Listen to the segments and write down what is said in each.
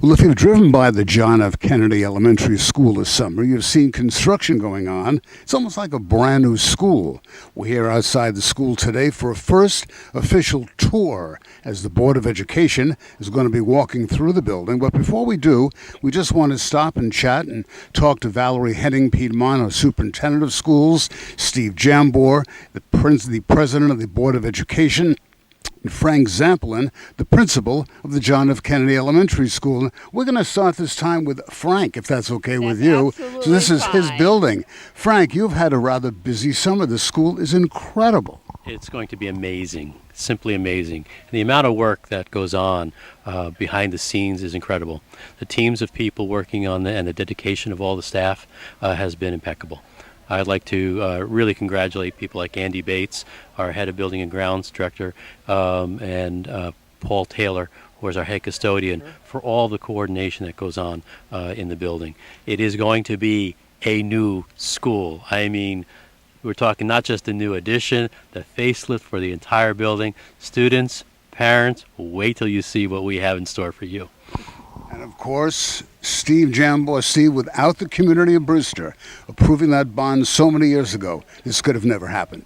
Well, if you've driven by the John F. Kennedy Elementary School this summer, you've seen construction going on. It's almost like a brand new school. We're here outside the school today for a first official tour, as the Board of Education is going to be walking through the building. But before we do, we just want to stop and chat and talk to Valerie Henning-Piedmont, our Superintendent of Schools, Steve Jambor, the President of the Board of Education, and Frank Zampolin, the principal of the John F. Kennedy Elementary School. We're going to start this time with Frank, if that's okay with you. So this is his building. Frank, you've had a rather busy summer. The school is incredible. It's going to be amazing, simply amazing. And the amount of work that goes on behind the scenes is incredible. The teams of people working on and the dedication of all the staff has been impeccable. I'd like to really congratulate people like Andy Bates, our head of building and grounds director, and Paul Taylor, who is our head custodian, for all the coordination that goes on in the building. It is going to be a new school. I mean, we're talking not just the new addition, the facelift for the entire building. Students, parents, wait till you see what we have in store for you. And of course, Steve Jambor. Steve, without the community of Brewster approving that bond so many years ago, this could have never happened.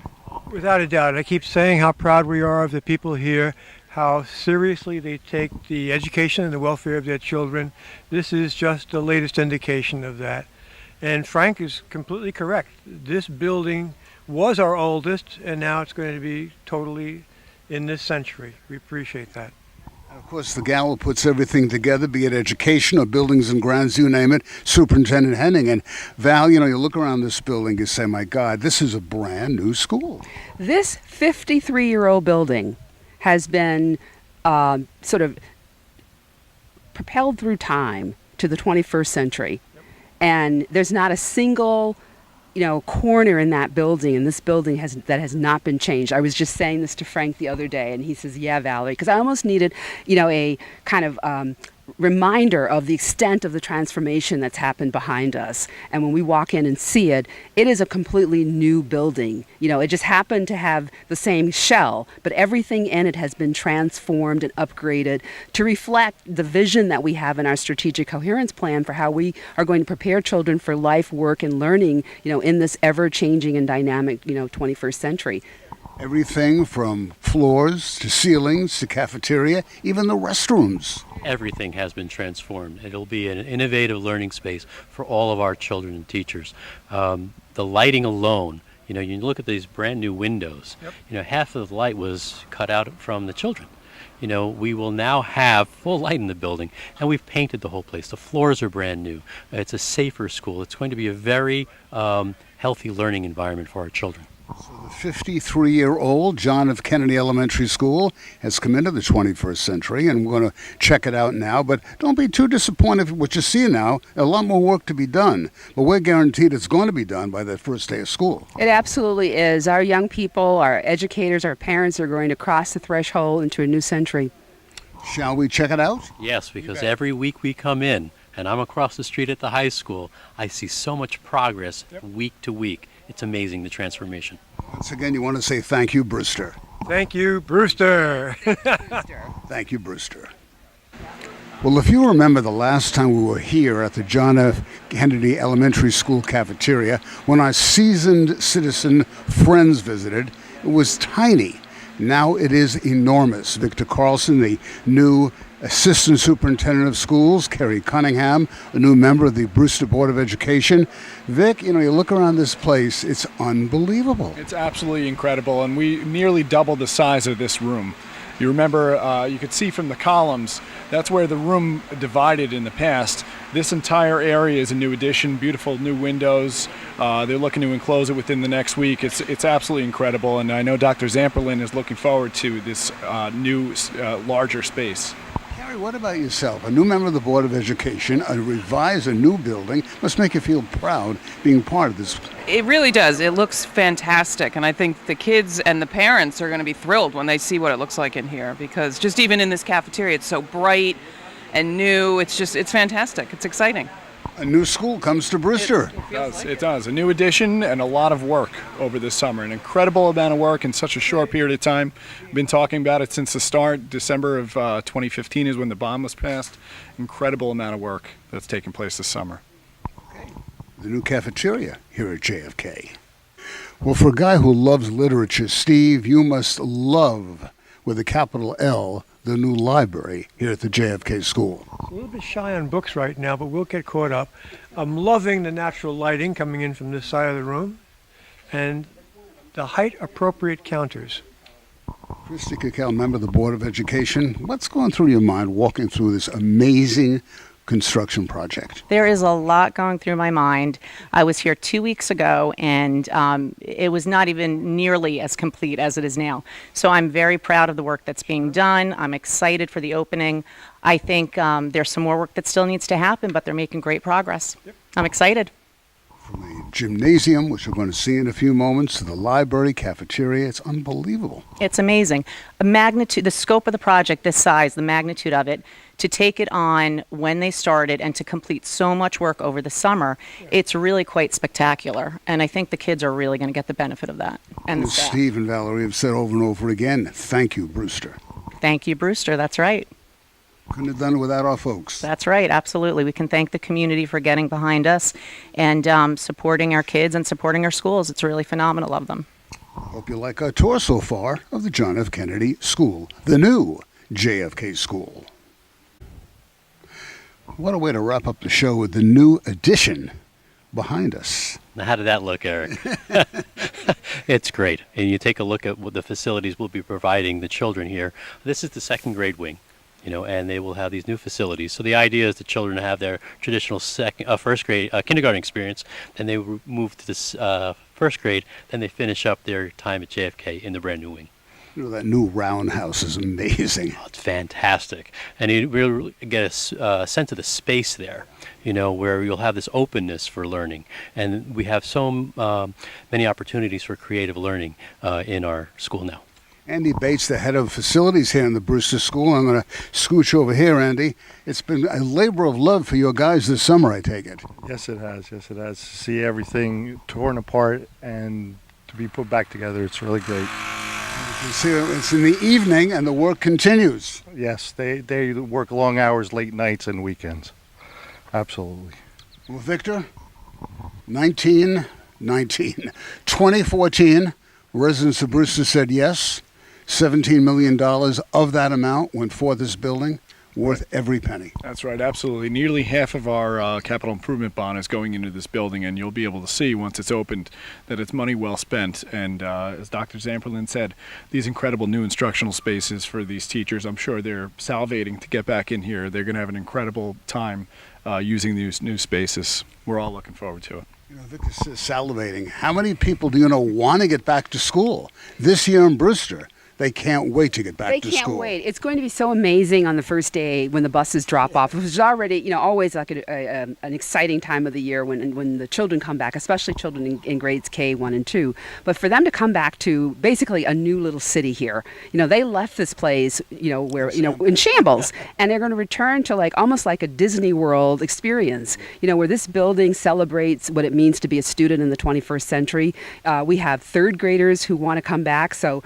Without a doubt. I keep saying how proud we are of the people here, how seriously they take the education and the welfare of their children. This is just the latest indication of that. And Frank is completely correct. This building was our oldest, and now it's going to be totally in this century. We appreciate that. Of course, the gal who puts everything together, be it education or buildings and grounds, you name it, Superintendent Henning. And Val, you look around this building, you say, my God, this is a brand new school. This 53-year-old building has been sort of propelled through time to the 21st century. And there's not a single corner in that building, and this building that has not been changed. I was just saying this to Frank the other day, and he says, yeah, Valerie, because I almost needed, a kind of reminder of the extent of the transformation that's happened behind us. And when we walk in and see it, it is a completely new building. It just happened to have the same shell, but everything in it has been transformed and upgraded to reflect the vision that we have in our strategic coherence plan for how we are going to prepare children for life, work, and learning, in this ever-changing and dynamic, 21st century. Everything from floors to ceilings to cafeteria, even the restrooms. Everything has been transformed. It'll be an innovative learning space for all of our children and teachers. The lighting alone, you look at these brand new windows, half of the light was cut out from the children. We will now have full light in the building, and we've painted the whole place. The floors are brand new. It's a safer school. It's going to be a very healthy learning environment for our children. So the 53-year-old John F. Kennedy Elementary School has come into the 21st century, and we're going to check it out now. But don't be too disappointed with what you see now. A lot more work to be done, but we're guaranteed it's going to be done by that first day of school. It absolutely is. Our young people, our educators, our parents are going to cross the threshold into a new century. Shall we check it out? Yes, because every week we come in, and I'm across the street at the high school, I see so much progress week to week. It's amazing, the transformation. Once again, you want to say thank you, Brewster. Thank you, Brewster. Thank you, Brewster. Well, if you remember the last time we were here at the John F. Kennedy Elementary School cafeteria, when our seasoned citizen friends visited, it was tiny. Now it is enormous. Victor Carlson, the new Assistant Superintendent of Schools, Kerry Cunningham, a new member of the Brewster Board of Education. Vic, you look around this place, it's unbelievable. It's absolutely incredible, and we nearly doubled the size of this room. You remember, you could see from the columns, that's where the room divided in the past. This entire area is a new addition, beautiful new windows. They're looking to enclose it within the next week. It's absolutely incredible, and I know Dr. Zampolin is looking forward to this new, larger space. Carrie, what about yourself? A new member of the Board of Education, a new building, must make you feel proud being part of this. It really does. It looks fantastic, and I think the kids and the parents are going to be thrilled when they see what it looks like in here, because just even in this cafeteria, it's so bright and new. It's fantastic. It's exciting. A new school comes to Brewster. It does. A new addition and a lot of work over this summer. An incredible amount of work in such a short period of time. We've been talking about it since the start. December of 2015 is when the bond was passed. Incredible amount of work that's taken place this summer. The new cafeteria here at JFK. Well, for a guy who loves literature, Steve, you must love, with a capital L, the new library here at the JFK school. A little bit shy on books right now, but we'll get caught up. I'm loving the natural lighting coming in from this side of the room and the height-appropriate counters. Christy Cacel, member of the Board of Education. What's going through your mind walking through this amazing construction project? There is a lot going through my mind. I was here 2 weeks ago, and it was not even nearly as complete as it is now. So I'm very proud of the work that's being done. I'm excited for the opening. I think there's some more work that still needs to happen, but they're making great progress. Yep. I'm excited. From the gymnasium, which we're going to see in a few moments, to the library, cafeteria, it's unbelievable. It's amazing. The scope of the project, this size, the magnitude of it, to take it on when they started and to complete so much work over the summer, it's really quite spectacular. And I think the kids are really going to get the benefit of that. And the staff. Steve and Valerie have said over and over again, thank you, Brewster. Thank you, Brewster. That's right. Couldn't have done it without our folks. That's right. Absolutely. We can thank the community for getting behind us and supporting our kids and supporting our schools. It's really phenomenal of them. Hope you like our tour so far of the John F. Kennedy School, the new JFK School. What a way to wrap up the show with the new addition behind us. Now, how did that look, Eric? It's great. And you take a look at what the facilities we'll be providing the children here. This is the second grade wing, and they will have these new facilities. So the idea is the children have their traditional first grade, kindergarten experience, then they move to this first grade, then they finish up their time at JFK in the brand new wing. That new roundhouse is amazing. Oh, it's fantastic. And you really get a sense of the space there, where you'll have this openness for learning. And we have so many opportunities for creative learning in our school now. Andy Bates, the head of facilities here in the Brewster School. I'm going to scooch over here, Andy. It's been a labor of love for your guys this summer, I take it. Yes, it has. Yes, it has. To see everything torn apart and to be put back together, it's really great. It's in the evening and the work continues. Yes, they work long hours, late nights, and weekends. Absolutely. Well, Victor, 2014, residents of Brewster said yes. $17 million of that amount went for this building, worth every penny. That's right, absolutely. Nearly half of our capital improvement bond is going into this building, and you'll be able to see once it's opened that it's money well spent. And as Dr. Zamperlin said, these incredible new instructional spaces for these teachers, I'm sure they're salivating to get back in here. They're going to have an incredible time using these new spaces. We're all looking forward to it. Victor says salivating. How many people do you know want to get back to school this year in Brewster? They can't wait to get back to school. They can't wait. It's going to be so amazing on the first day when the buses drop off. It was already, always like an exciting time of the year when the children come back, especially children in grades K, 1 and 2. But for them to come back to basically a new little city here, they left this place, where, in shambles, and they're going to return to almost like a Disney World experience, where this building celebrates what it means to be a student in the 21st century. We have third graders who want to come back, so,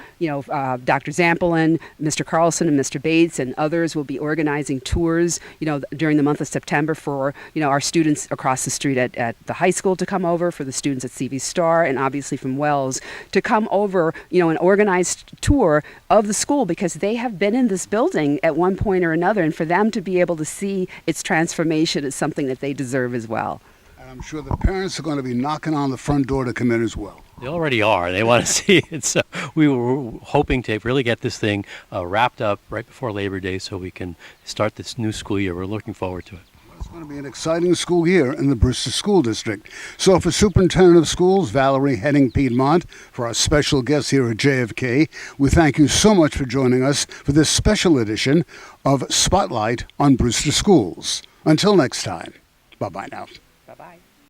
Dr. Zamperlin, Mr. Carlson, and Mr. Bates, and others will be organizing tours, during the month of September for, our students across the street at the high school to come over, for the students at CV Star, and obviously from Wells to come over, an organized tour of the school, because they have been in this building at one point or another, and for them to be able to see its transformation is something that they deserve as well. And I'm sure the parents are going to be knocking on the front door to come in as well. They already are. They want to see it. So we were hoping to really get this thing wrapped up right before Labor Day so we can start this new school year. We're looking forward to it. It's going to be an exciting school year in the Brewster School District. So for Superintendent of Schools, Valerie Heading-Piedmont, for our special guest here at JFK, we thank you so much for joining us for this special edition of Spotlight on Brewster Schools. Until next time, bye-bye now. Bye-bye.